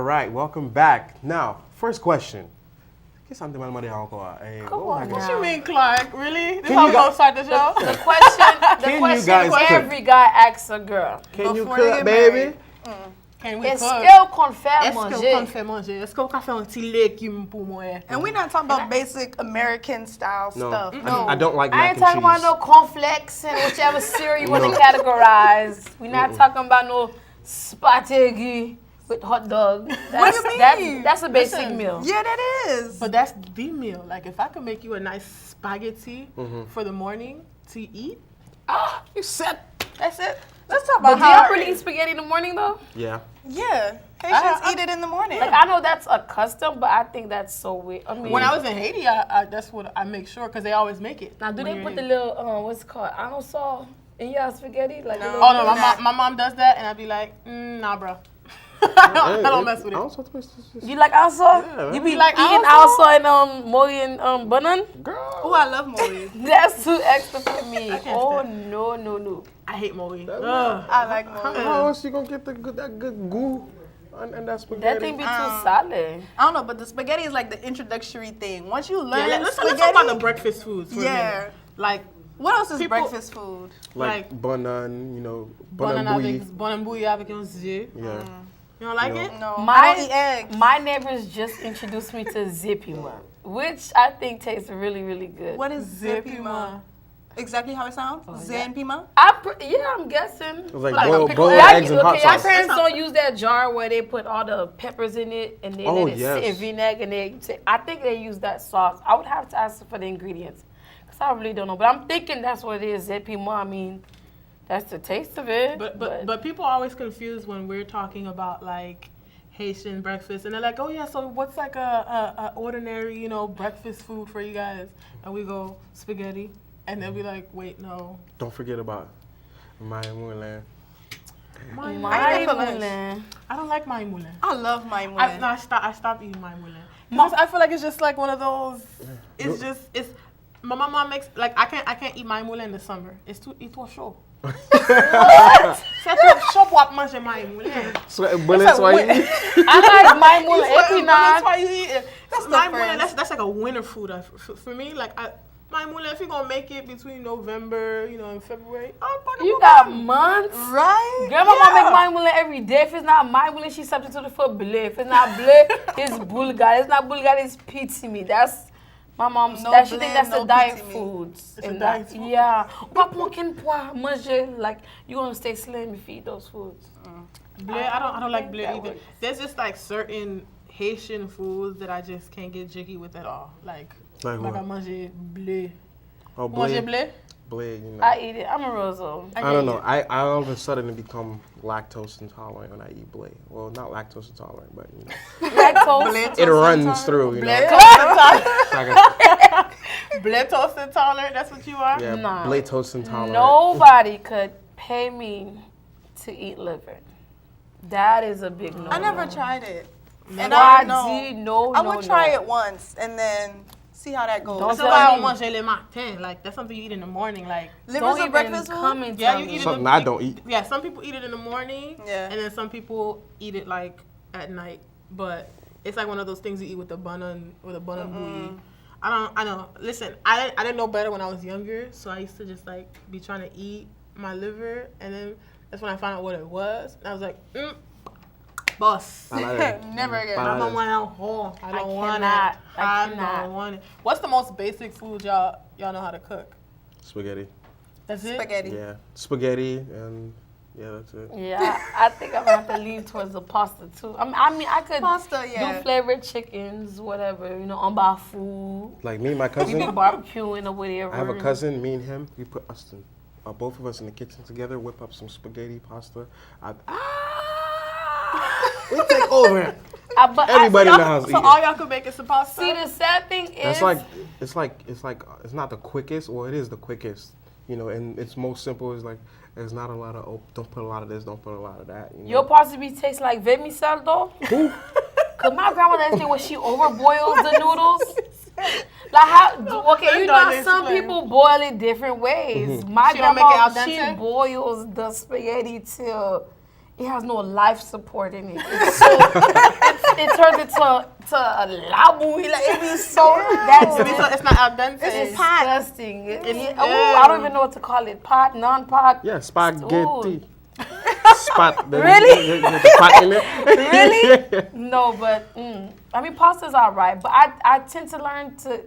right, welcome back. Now, first question. Qu'est-ce que ça me demande encore? Come on What now. you mean, Clark? Really? This Can how you we gonna guys- start the show? The question you guys cook? every guy asks a girl. Can you Before they cook, get baby? married. Can we Est-ce cook? qu'on fait Est-ce qu'on manger? fait manger? Est-ce qu'on fait un petit légume pour moi? And we're not talking about basic American style No, stuff. I don't like I mac ain't and talking about cheese. no cornflakes and whichever cereal you want to No. categorize. We're not talking about no spaghetti with hot dog. What do you mean? That's a basic Listen. meal. Yeah, that is. But that's the meal. Like, if I could make you a nice spaghetti for the morning to eat, You said. that's it. Let's talk But about do how. y'all really eat spaghetti in the morning though? Yeah. Yeah, Haitians I- eat it in the morning. Like I know that's a custom, but I think that's so weird. I mean, When I was in Haiti, I that's what I make sure because they always make it. now do when they you're put the in. little what's it called onion salt in your spaghetti? Like No. the little Oh no, Nah. my mom does that, and I'd be like, nah, bro. I don't mess with it. Also, You like also? Yeah, You man. be like eating also? also and mori and banan? Girl. Oh, I love Maury. That's too extra for me. can't Oh stand no. I hate moe. I like Maury. How else you gonna get that good goo and that spaghetti? That thing be too solid. I don't know, but the spaghetti is like the introductory thing. Once you learn Yeah, let's spaghetti, talk about the breakfast foods. For a Yeah. minute. Like what else is People- breakfast food? like like- banan, you know, banana banan avec bon bouillie avec un œuf. Yeah. You don't like No. it? No, My, I don't eat eggs. my neighbors just introduced me to Zipima, which I think tastes really, really good. What is zepima? Exactly how it sounds? Zepima? I'm guessing. It's like Like a boiled pickle- eggs and hot Okay, your sauce. parents don't use that jar where they put all the peppers in it and they Oh, let it sit in yes. vinegar and I think they use that sauce. I would have to ask for the ingredients because I really don't know. But I'm thinking that's what it is, Zepima. I mean, that's the taste of it. But people are always confused when we're talking about like Haitian breakfast, and they're like, oh yeah, so what's like a ordinary, you know, breakfast food for you guys? And we go spaghetti, and they'll be like, wait, no. Don't forget about my moulin. My I eat that for lunch. moulin. I don't like my moulin. I love my moulin. I stopped eating my moulin. I feel like it's just like one of those. It's my mama makes like I can't eat my moulin in the summer. It's too chaud. C'est trop chaud pour manger my moulin. Moulin Swahili. I like my moulin épinard. That's my moulin. That's like a winter food for me. Like my moulin, if you're gonna make it between November, you know, and February, You got months. Right? Grandma mama make my moulin every day. If it's not my moulin, she substituted for bleu. If it's not bleu, it's bulgar. It's not bulgar, it's pizza me. That's my mom's. No That she bleu, think that's no the diet pizza meat. foods. It's a And diet that- food. Yeah. But pumpkin pois manger like you gonna stay slim if you eat those foods. bleu, I don't like bleu that either. works. There's just like certain Haitian foods that I just can't get jiggy with at all. Like Like what? I manger bleu. Oh, Manger blade. bleu? Blade, you know. I eat it. I'm a roso. I don't know. I all of a sudden become lactose intolerant when I eat blade. Well, not lactose intolerant, but you know, Lactose. it runs through. You know, Bleu It's like a, bleu toast intolerant, that's what you are? yeah, Nah. blade toast intolerant. Nobody could pay me to eat liver. That is a big no. I never tried it. And Why I don't know. no, I no, would try no. it once and then see how that goes. Don't That's tell why I me. don't manger le matin. Like that's something you eat in the morning. Like Liver's Don't a even breakfast come food? and yeah, tell you me. eat it. Something I don't eat. Yeah, some people eat it in the morning. Yeah. And then some people eat it like at night. But it's like one of those things you eat with the bun or the bun and bouillie. I know. Listen, I didn't know better when I was younger, so I used to just like be trying to eat my liver, and then that's when I found out what it was, and I was like, boss. I like it. Never again. I I don't want it. I don't want cannot. it. I I cannot. don't want it. What's the most basic food y'all know how to cook? Spaghetti. That's it. Spaghetti. Yeah, spaghetti and yeah, that's it. Yeah, I think I'm gonna have to lean towards the pasta too. I mean, I could Pasta, yeah. do flavored chickens, whatever, you know, on bar food. Like me and my We be cousin. barbecuing or whatever. I have a cousin. Me and him. We put us in, both of us in the kitchen together. Whip up some spaghetti, pasta. We take over. But Everybody in the house So eating. all y'all can make is some pasta. see, the sad thing is, That's it's not the quickest. Well, it is the quickest. You know, and it's most simple. It's like there's not a lot of don't put a lot of this, don't put a lot of that. You know? your possibly taste like vermicelle though. Who? Cause my grandma that thing when she overboils the noodles. Like how? Okay, you know Don't how some explain. people boil it different ways. My She don't make it grandma, al she dente? boils the spaghetti till it has no life support in it. It's so, it turns into a labui. Like, it be so, It's not al dente. it's disgusting. I don't even know what to call it. Pot, non-pot. Yeah, spaghetti. Ooh. Spot. Really? The pot in it. Really? No, but I mean, pasta's all right. But I tend to learn to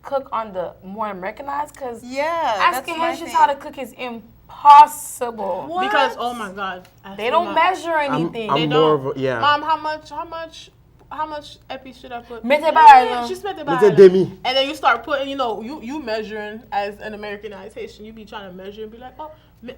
cook on the more Americanized because asking Haitians how to cook is impossible. What? Because oh my God, They don't measure anything. I'm They more don't. of a, yeah. Mom, how much epi should I put? Mete baile. Just mete Mete baile. demi. And then you start putting, you measuring as an Americanized Haitian, you be trying to measure and be like, oh,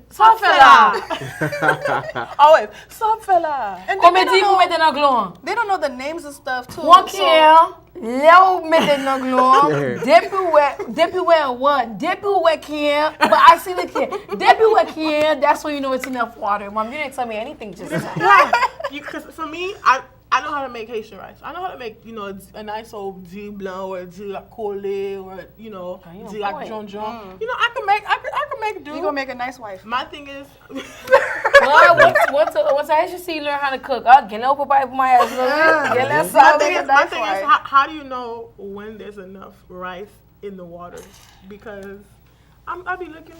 Ça fait là. Always. Some fella. And Comme they dit, vous don't mettez dans glon. know the names of stuff too. One so- can, là où mettez dans glon. Depuis where what? Depuis where can, but I see the can. Depuis where can, that's when you know it's enough water. Mom, you didn't tell me anything just now. Yeah. Because for me, I know how to make Haitian rice. I know how to make, a nice old du blanc or du la collé or, du la point. jonjon. I can make do. You gonna make a nice wife. My thing is, Well, once I actually see you learn how to cook, get up by my ass. Get that my side. thing is how do you know when there's enough rice in the water? Because I'll be looking,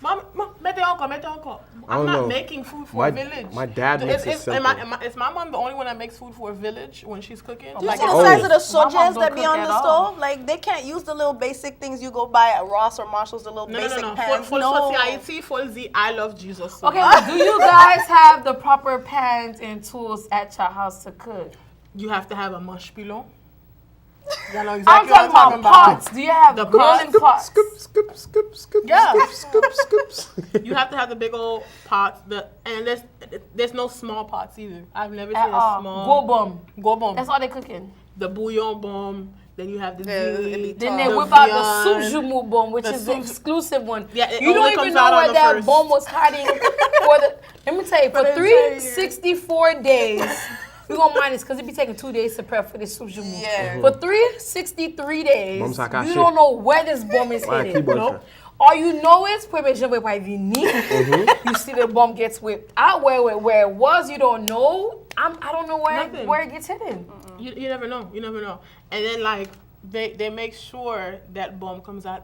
Mom, mete encore. I I'm don't not know. making food for My- a village. my dad makes it simple. Is my mom the only one that makes food for a village when she's cooking? Do you Like, see the oh. size of the My mom sojas don't that be cook on at the all. stove? Like, they can't use the little basic things you go buy at Ross or Marshall's, the little basic No. pans. For No. Haiti, for the I love Jesus. Okay, but do you guys have the proper pans and tools at your house to cook? You have to have a mush pilon. You know I'm exactly talking what about pots. Do you have The boiling pots. pots? Scoop. Yeah. Scoop. You have to have the big old pots. And there's no small pots either. I've never seen At a all. small. Go bum. Go bomb. That's all they cooking. The bouillon bomb. Then you have the it'd be ghee. Then they the whip out viand. the soup bomb, which The is the soup- exclusive one. Yeah, it you don't only even comes know out on where the that first. bomb was hiding for the. Let me tell you, for the entire year. 364 days, we're gonna mind this because it be taking 2 days to prep for this soup jumu. Yeah. For 363 days, Bomb sa caché. you don't know where this bomb is Ouais, hidden. qui boit Nope. ça? All you know is when je vais pas venir, you see the bomb gets whipped out where it was. You don't know. I don't know Nothing. where it gets hidden. You never know. You never know. And then like they make sure that bomb comes out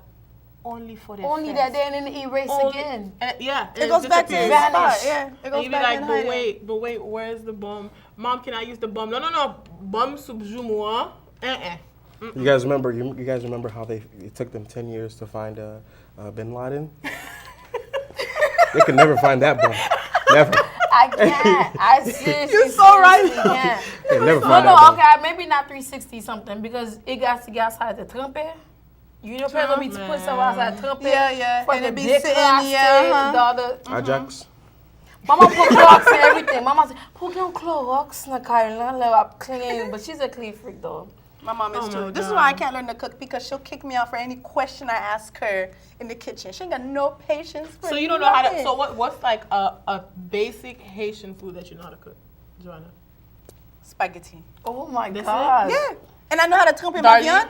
only for the Only fest. that day and then it erase Only- again. Yeah. It goes back to his disappears. spot. Vanish. Yeah, it And goes you be back like, in but hiding. wait, where's the bomb? Mom, can I use the bomb? No, bomb subjumu. You guys remember? You guys remember how it took them 10 years to find Bin Laden? They could never find that bomb. Never. I can't. I seriously. You're so right. seriously can't. They never No, find that bomb. okay, maybe not 360 something because it got to get outside the trumpet. You know, people be Man. put stuff outside the trumpet. Yeah. For And the it be dick sitting, plastic, yeah, the other. Ajax. Mama put Clorox and everything. Mama said, put on Clorox na Carolina, let her clean. But she's a clean freak though. My mom is Oh my too. This is God. why I can't learn to cook because she'll kick me out for any question I ask her in the kitchen. She ain't got no patience for So you don't know how to. nothing. So what's like a basic Haitian food that you know how to cook, Joanna? Spaghetti. Oh my That's it? God. Yeah. And I know how to tremper my Darlie? viand.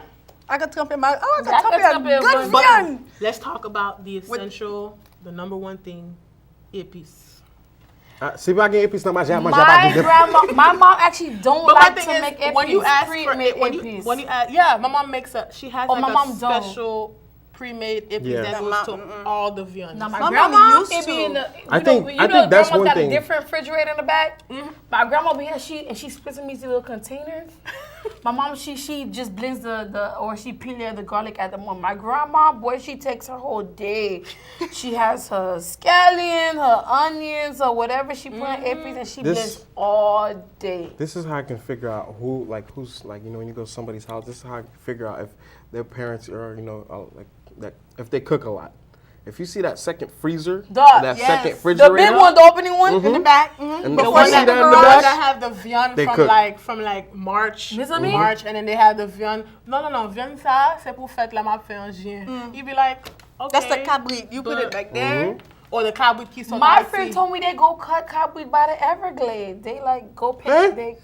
I can tremper my. Oh, I Yeah, I can can tremper a tremper good one. viand. Let's talk about the essential, the number one thing, épices. Se pa gen epis nan ma, jè My grandma, my mom actually don't But like my to thing make is, when you ask for pre-made when epis. you ask, yeah, my mom makes she has Oh, like my a mom don't. special pre-made epis Yeah. that My goes mom- to all the viands. Now my My grandma, mama used it be to. in the. I think that's grandma's one got thing. a different refrigerator in the back. My grandma be here, she splits them these little containers. My mom, she just blends the or she peels the garlic at the moment. My grandma, boy, she takes her whole day. She has her scallion, her onions, or whatever she put in epis, and she This- blends all day. This is how I can figure out who's like, when you go to somebody's house, this is how I can figure out if their parents are, like that, if they cook a lot. If you see that second freezer, Dog, that yes. second The refrigerator, big one, the opening one. In the back. and The if one you see that, that in the ones back, that have the viand They from cook. like March, This what I mean? March, and then they have the viand. No, viand ça c'est pour fête la m'a fait en juin. You be like, okay. That's the cabrit. You put it back there. Or the cabrit qui sont My ici. friend told me they go cut cottonweed by the Everglades. They like go pick Eh? they,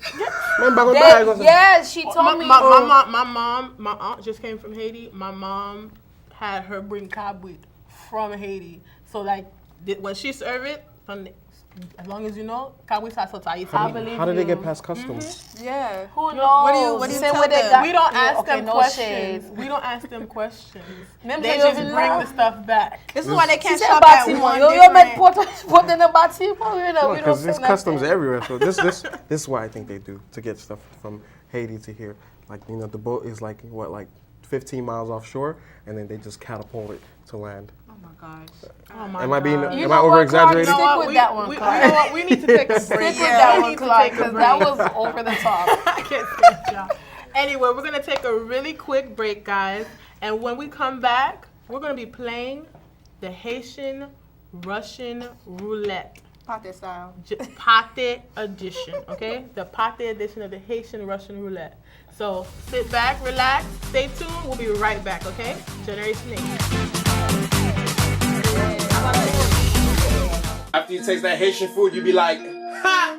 même bagon bagay kon sa. yeah, she told me. My mom, my aunt just came from Haiti. My mom had her bring cabrit from Haiti. So like when she serve it, As long as you know, Kawisa Sotai. I believe How did they get you. past customs? Yeah. Who knows? What do you Say tell what they them? got. We don't Yeah, ask okay, them no questions. shade. We don't ask them questions. Même They si just yo vin bring la, the stuff back. This is why they can't si c'est shop un at bâtiment, one yo met different. pote in a bâtiment, you know, we don't Because say there's customs nothing. everywhere. So this is what I think they do to get stuff from Haiti to here. Like, you know, the boat is like what, like 15 miles offshore, and then they just catapult it to land. Oh my gosh. Oh my Am I being? God. You Am know I what, over Clark? exaggerating? You know what? Stick with that one, you Clark. know what? We need to take a break. Stick with Yeah, that we one, need to Clark, take a because that break. was over the top. I can't stand y'all. Anyway, we're gonna take a really quick break, guys, and when we come back, we're gonna be playing the Haitian Russian roulette. Pate style. Pate edition, okay? The Pate edition of the Haitian Russian roulette. So sit back, relax, stay tuned. We'll be right back, okay? Generation 8. After you taste that Haitian food, you be like, ha!